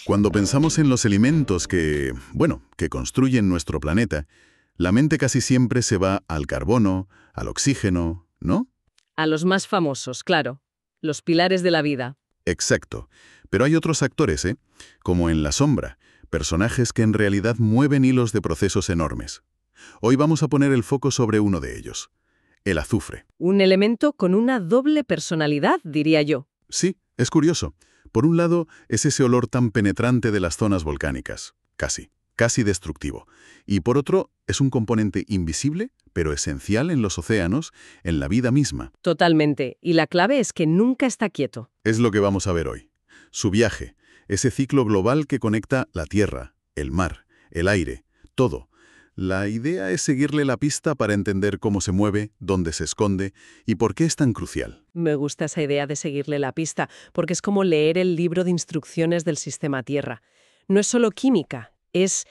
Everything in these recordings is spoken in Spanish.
Cuando pensamos en los elementos que construyen nuestro planeta, la mente casi siempre se va al carbono, al oxígeno, ¿no? A los más famosos, claro. Los pilares de la vida. Exacto. Pero hay otros actores, ¿eh? Como en La Sombra, personajes que en realidad mueven hilos de procesos enormes. Hoy vamos a poner el foco sobre uno de ellos, el azufre. Un elemento con una doble personalidad, diría yo. Sí, es curioso. Por un lado, es ese olor tan penetrante de las zonas volcánicas, casi destructivo. Y por otro, es un componente invisible, pero esencial en los océanos, en la vida misma. Totalmente. Y la clave es que nunca está quieto. Es lo que vamos a ver hoy. Su viaje, ese ciclo global que conecta la tierra, el mar, el aire, todo. La idea es seguirle la pista para entender cómo se mueve, dónde se esconde y por qué es tan crucial. Me gusta esa idea de seguirle la pista, porque es como leer el libro de instrucciones del sistema Tierra. No es solo química, es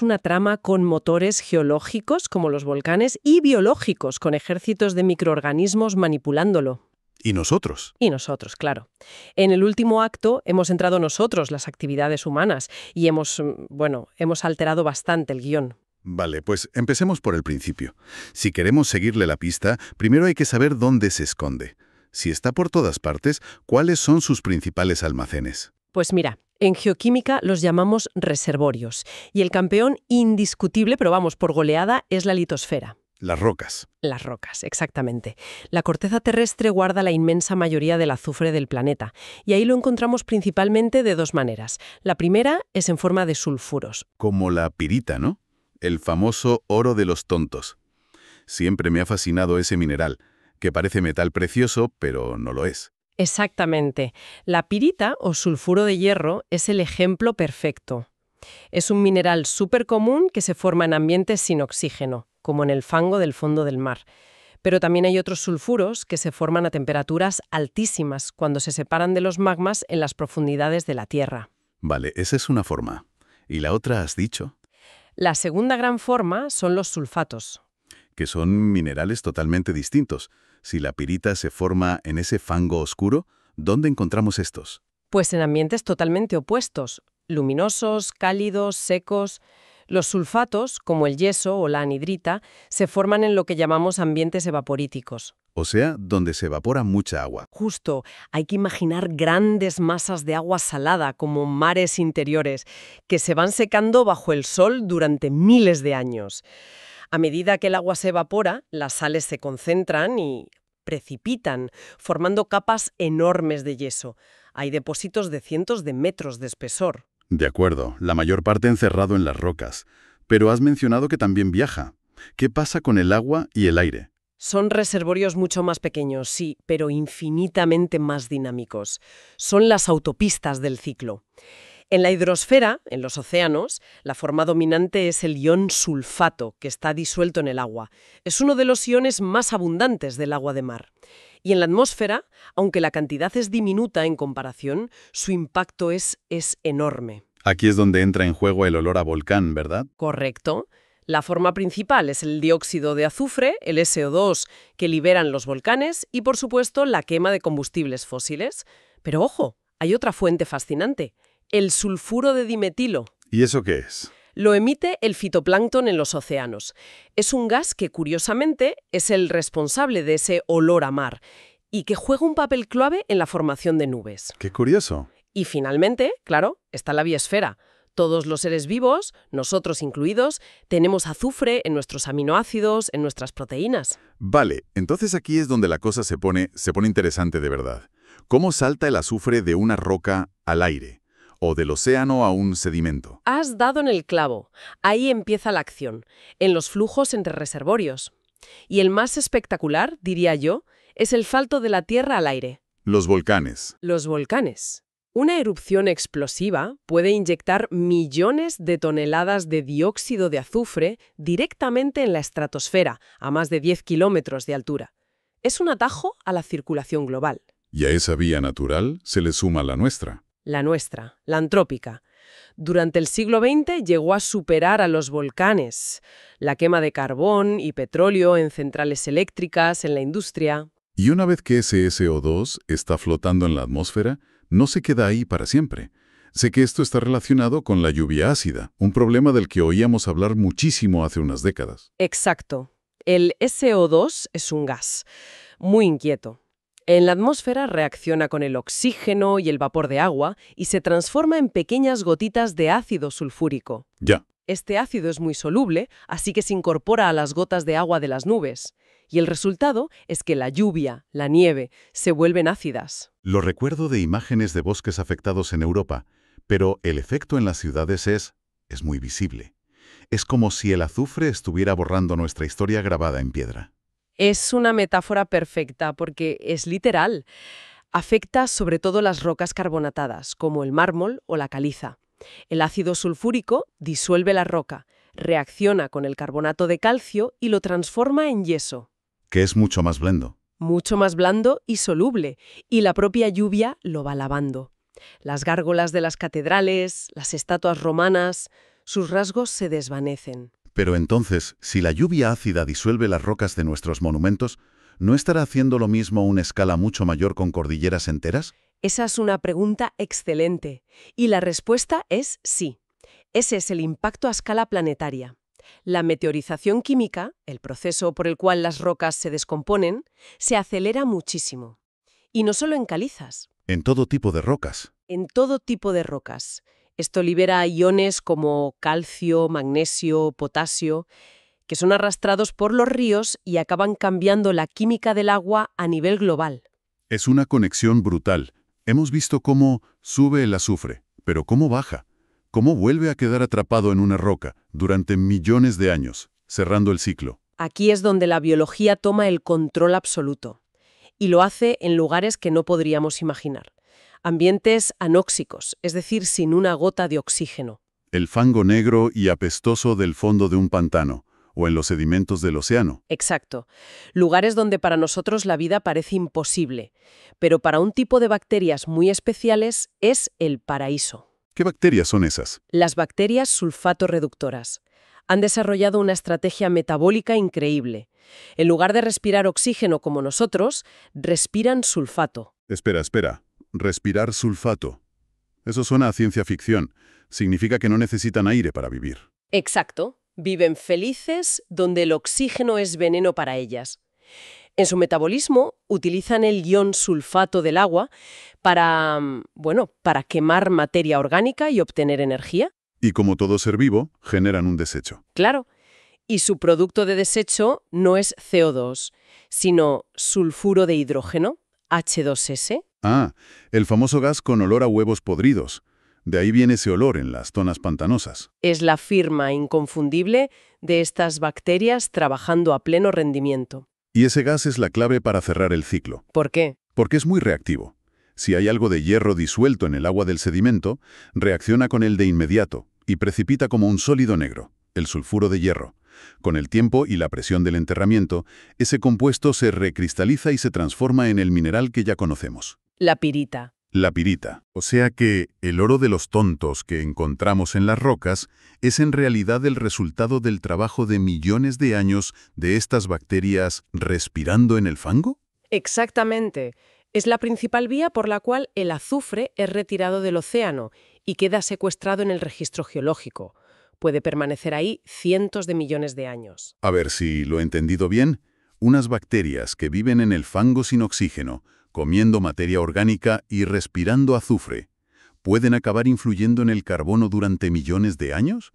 una trama con motores geológicos, como los volcanes, y biológicos, con ejércitos de microorganismos manipulándolo. ¿Y nosotros? Y nosotros, claro. En el último acto hemos entrado nosotros, las actividades humanas, y hemos alterado bastante el guión. Vale, pues empecemos por el principio. Si queremos seguirle la pista, primero hay que saber dónde se esconde. Si está por todas partes, ¿cuáles son sus principales almacenes? Pues mira, en geoquímica los llamamos reservorios, y el campeón indiscutible, pero vamos, por goleada, es la litosfera. Las rocas. Las rocas, exactamente. La corteza terrestre guarda la inmensa mayoría del azufre del planeta, y ahí lo encontramos principalmente de dos maneras. La primera es en forma de sulfuros. Como la pirita, ¿no? El famoso oro de los tontos. Siempre me ha fascinado ese mineral, que parece metal precioso, pero no lo es. Exactamente. La pirita o sulfuro de hierro es el ejemplo perfecto. Es un mineral súper común que se forma en ambientes sin oxígeno, como en el fango del fondo del mar. Pero también hay otros sulfuros que se forman a temperaturas altísimas cuando se separan de los magmas en las profundidades de la Tierra. Vale, esa es una forma. ¿Y la otra has dicho? La segunda gran forma son los sulfatos. Que son minerales totalmente distintos. Si la pirita se forma en ese fango oscuro, ¿dónde encontramos estos? Pues en ambientes totalmente opuestos, luminosos, cálidos, secos. Los sulfatos, como el yeso o la anhidrita, se forman en lo que llamamos ambientes evaporíticos. O sea, donde se evapora mucha agua. Justo, hay que imaginar grandes masas de agua salada, como mares interiores, que se van secando bajo el sol durante miles de años. A medida que el agua se evapora, las sales se concentran y precipitan, formando capas enormes de yeso. Hay depósitos de cientos de metros de espesor. De acuerdo, la mayor parte encerrado en las rocas. Pero has mencionado que también viaja. ¿Qué pasa con el agua y el aire? Son reservorios mucho más pequeños, sí, pero infinitamente más dinámicos. Son las autopistas del ciclo. En la hidrosfera, en los océanos, la forma dominante es el ion sulfato, que está disuelto en el agua. Es uno de los iones más abundantes del agua de mar. Y en la atmósfera, aunque la cantidad es diminuta en comparación, su impacto es enorme. Aquí es donde entra en juego el olor a volcán, ¿verdad? Correcto. La forma principal es el dióxido de azufre, el SO2, que liberan los volcanes y, por supuesto, la quema de combustibles fósiles. Pero ojo, hay otra fuente fascinante, el sulfuro de dimetilo. ¿Y eso qué es? Lo emite el fitoplancton en los océanos. Es un gas que, curiosamente, es el responsable de ese olor a mar y que juega un papel clave en la formación de nubes. ¡Qué curioso! Y finalmente, claro, está la biosfera. Todos los seres vivos, nosotros incluidos, tenemos azufre en nuestros aminoácidos, en nuestras proteínas. Vale, entonces aquí es donde la cosa se pone interesante de verdad. ¿Cómo salta el azufre de una roca al aire? ¿O del océano a un sedimento? Has dado en el clavo. Ahí empieza la acción, en los flujos entre reservorios. Y el más espectacular, diría yo, es el salto de la Tierra al aire. Los volcanes. Los volcanes. Una erupción explosiva puede inyectar millones de toneladas de dióxido de azufre directamente en la estratosfera, a más de 10 kilómetros de altura. Es un atajo a la circulación global. Y a esa vía natural se le suma la nuestra. La nuestra, la antrópica. Durante el siglo XX llegó a superar a los volcanes. La quema de carbón y petróleo en centrales eléctricas, en la industria. Y una vez que ese SO2 está flotando en la atmósfera, no se queda ahí para siempre. Sé que esto está relacionado con la lluvia ácida, un problema del que oíamos hablar muchísimo hace unas décadas. Exacto. El SO2 es un gas muy inquieto. En la atmósfera reacciona con el oxígeno y el vapor de agua y se transforma en pequeñas gotitas de ácido sulfúrico. Ya. Este ácido es muy soluble, así que se incorpora a las gotas de agua de las nubes. Y el resultado es que la lluvia, la nieve, se vuelven ácidas. Lo recuerdo de imágenes de bosques afectados en Europa, pero el efecto en las ciudades es muy visible. Es como si el azufre estuviera borrando nuestra historia grabada en piedra. Es una metáfora perfecta porque es literal. Afecta sobre todo las rocas carbonatadas, como el mármol o la caliza. El ácido sulfúrico disuelve la roca, reacciona con el carbonato de calcio y lo transforma en yeso. Que es mucho más blando. Mucho más blando y soluble, y la propia lluvia lo va lavando. Las gárgolas de las catedrales, las estatuas romanas, sus rasgos se desvanecen. Pero entonces, si la lluvia ácida disuelve las rocas de nuestros monumentos, ¿no estará haciendo lo mismo a una escala mucho mayor con cordilleras enteras? Esa es una pregunta excelente, y la respuesta es sí. Ese es el impacto a escala planetaria. La meteorización química, el proceso por el cual las rocas se descomponen, se acelera muchísimo. Y no solo en calizas, En todo tipo de rocas. en todo tipo de rocas. Esto libera iones como calcio, magnesio, potasio, que son arrastrados por los ríos y acaban cambiando la química del agua a nivel global. Es una conexión brutal. Hemos visto cómo sube el azufre, pero cómo baja. Cómo vuelve a quedar atrapado en una roca durante millones de años, cerrando el ciclo. Aquí es donde la biología toma el control absoluto. Y lo hace en lugares que no podríamos imaginar. Ambientes anóxicos, es decir, sin una gota de oxígeno. El fango negro y apestoso del fondo de un pantano, o en los sedimentos del océano. Exacto. Lugares donde para nosotros la vida parece imposible, pero para un tipo de bacterias muy especiales es el paraíso. ¿Qué bacterias son esas? Las bacterias sulfato-reductoras han desarrollado una estrategia metabólica increíble. En lugar de respirar oxígeno como nosotros, respiran sulfato. Espera. Respirar sulfato. Eso suena a ciencia ficción. Significa que no necesitan aire para vivir. Exacto. Viven felices donde el oxígeno es veneno para ellas. En su metabolismo utilizan el ion sulfato del agua para quemar materia orgánica y obtener energía. Y como todo ser vivo, generan un desecho. Claro. Y su producto de desecho no es CO2, sino sulfuro de hidrógeno, H2S. Ah, el famoso gas con olor a huevos podridos. De ahí viene ese olor en las zonas pantanosas. Es la firma inconfundible de estas bacterias trabajando a pleno rendimiento. Y ese gas es la clave para cerrar el ciclo. ¿Por qué? Porque es muy reactivo. Si hay algo de hierro disuelto en el agua del sedimento, reacciona con él de inmediato y precipita como un sólido negro, el sulfuro de hierro. Con el tiempo y la presión del enterramiento, ese compuesto se recristaliza y se transforma en el mineral que ya conocemos. La pirita. La pirita. O sea que el oro de los tontos que encontramos en las rocas es en realidad el resultado del trabajo de millones de años de estas bacterias respirando en el fango. Exactamente. Es la principal vía por la cual el azufre es retirado del océano y queda secuestrado en el registro geológico. Puede permanecer ahí cientos de millones de años. A ver si lo he entendido bien. Unas bacterias que viven en el fango sin oxígeno, comiendo materia orgánica y respirando azufre, ¿pueden acabar influyendo en el carbono durante millones de años?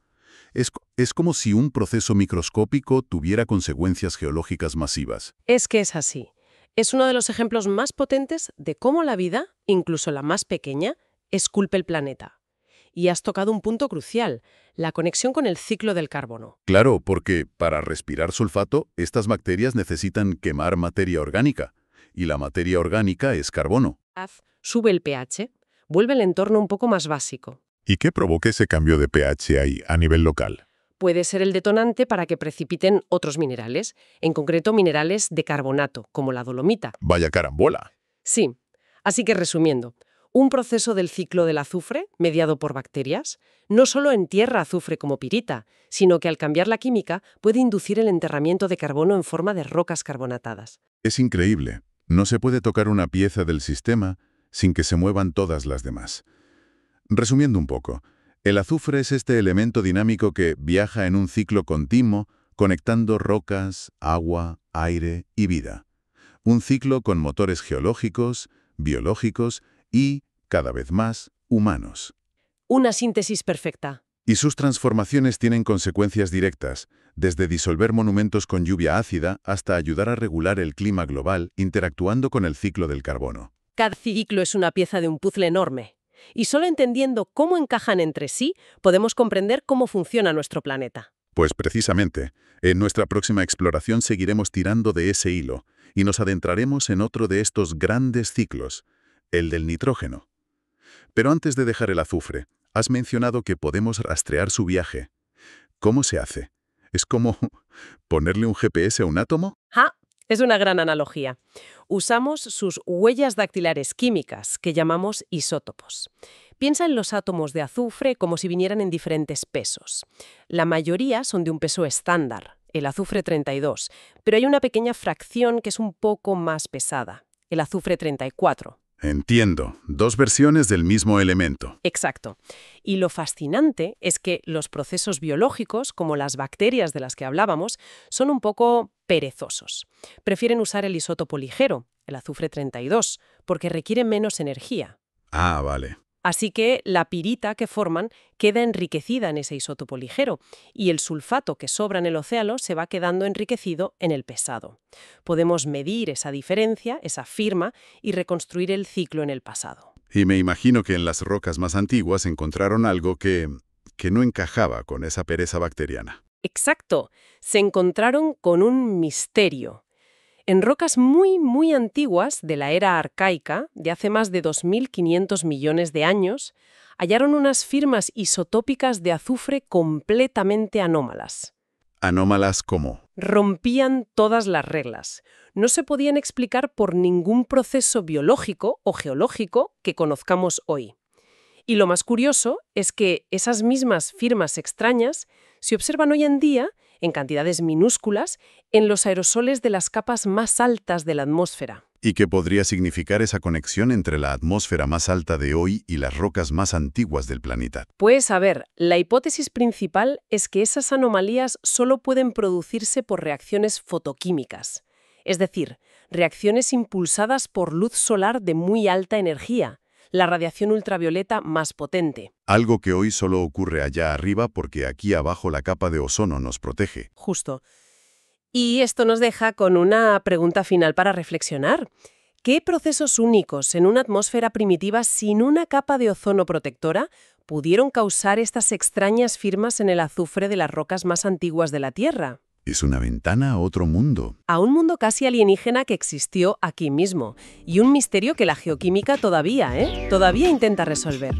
Es como si un proceso microscópico tuviera consecuencias geológicas masivas. Es que es así. Es uno de los ejemplos más potentes de cómo la vida, incluso la más pequeña, esculpe el planeta. Y has tocado un punto crucial, la conexión con el ciclo del carbono. Claro, porque para respirar sulfato, estas bacterias necesitan quemar materia orgánica. Y la materia orgánica es carbono. Sube el pH, vuelve el entorno un poco más básico. ¿Y qué provoca ese cambio de pH ahí, a nivel local? Puede ser el detonante para que precipiten otros minerales, en concreto minerales de carbonato, como la dolomita. Vaya carambola. Sí. Así que resumiendo, un proceso del ciclo del azufre, mediado por bacterias, no solo entierra azufre como pirita, sino que al cambiar la química puede inducir el enterramiento de carbono en forma de rocas carbonatadas. Es increíble. No se puede tocar una pieza del sistema sin que se muevan todas las demás. Resumiendo un poco, el azufre es este elemento dinámico que viaja en un ciclo continuo, conectando rocas, agua, aire y vida. Un ciclo con motores geológicos, biológicos y, cada vez más, humanos. Una síntesis perfecta. Y sus transformaciones tienen consecuencias directas, desde disolver monumentos con lluvia ácida hasta ayudar a regular el clima global interactuando con el ciclo del carbono. Cada ciclo es una pieza de un puzzle enorme. Y solo entendiendo cómo encajan entre sí, podemos comprender cómo funciona nuestro planeta. Pues precisamente, en nuestra próxima exploración seguiremos tirando de ese hilo y nos adentraremos en otro de estos grandes ciclos, el del nitrógeno. Pero antes de dejar el azufre, has mencionado que podemos rastrear su viaje. ¿Cómo se hace? ¿Es como ponerle un GPS a un átomo? ¡Ja! Es una gran analogía. Usamos sus huellas dactilares químicas, que llamamos isótopos. Piensa en los átomos de azufre como si vinieran en diferentes pesos. La mayoría son de un peso estándar, el azufre 32, pero hay una pequeña fracción que es un poco más pesada, el azufre 34. Entiendo. Dos versiones del mismo elemento. Exacto. Y lo fascinante es que los procesos biológicos, como las bacterias de las que hablábamos, son un poco perezosos. Prefieren usar el isótopo ligero, el azufre 32, porque requiere menos energía. Ah, vale. Así que la pirita que forman queda enriquecida en ese isótopo ligero y el sulfato que sobra en el océano se va quedando enriquecido en el pesado. Podemos medir esa diferencia, esa firma, y reconstruir el ciclo en el pasado. Y me imagino que en las rocas más antiguas encontraron algo que no encajaba con esa pereza bacteriana. Exacto. Se encontraron con un misterio. En rocas muy, muy antiguas de la era arcaica, de hace más de 2.500 millones de años, hallaron unas firmas isotópicas de azufre completamente anómalas. ¿Anómalas cómo? Rompían todas las reglas. No se podían explicar por ningún proceso biológico o geológico que conozcamos hoy. Y lo más curioso es que esas mismas firmas extrañas se observan hoy en día, en cantidades minúsculas, en los aerosoles de las capas más altas de la atmósfera. ¿Y qué podría significar esa conexión entre la atmósfera más alta de hoy y las rocas más antiguas del planeta? Pues a ver, la hipótesis principal es que esas anomalías solo pueden producirse por reacciones fotoquímicas, es decir, reacciones impulsadas por luz solar de muy alta energía, la radiación ultravioleta más potente. Algo que hoy solo ocurre allá arriba porque aquí abajo la capa de ozono nos protege. Justo. Y esto nos deja con una pregunta final para reflexionar. ¿Qué procesos únicos en una atmósfera primitiva sin una capa de ozono protectora pudieron causar estas extrañas firmas en el azufre de las rocas más antiguas de la Tierra? Es una ventana a otro mundo. A un mundo casi alienígena que existió aquí mismo. Y un misterio que la geoquímica todavía intenta resolver.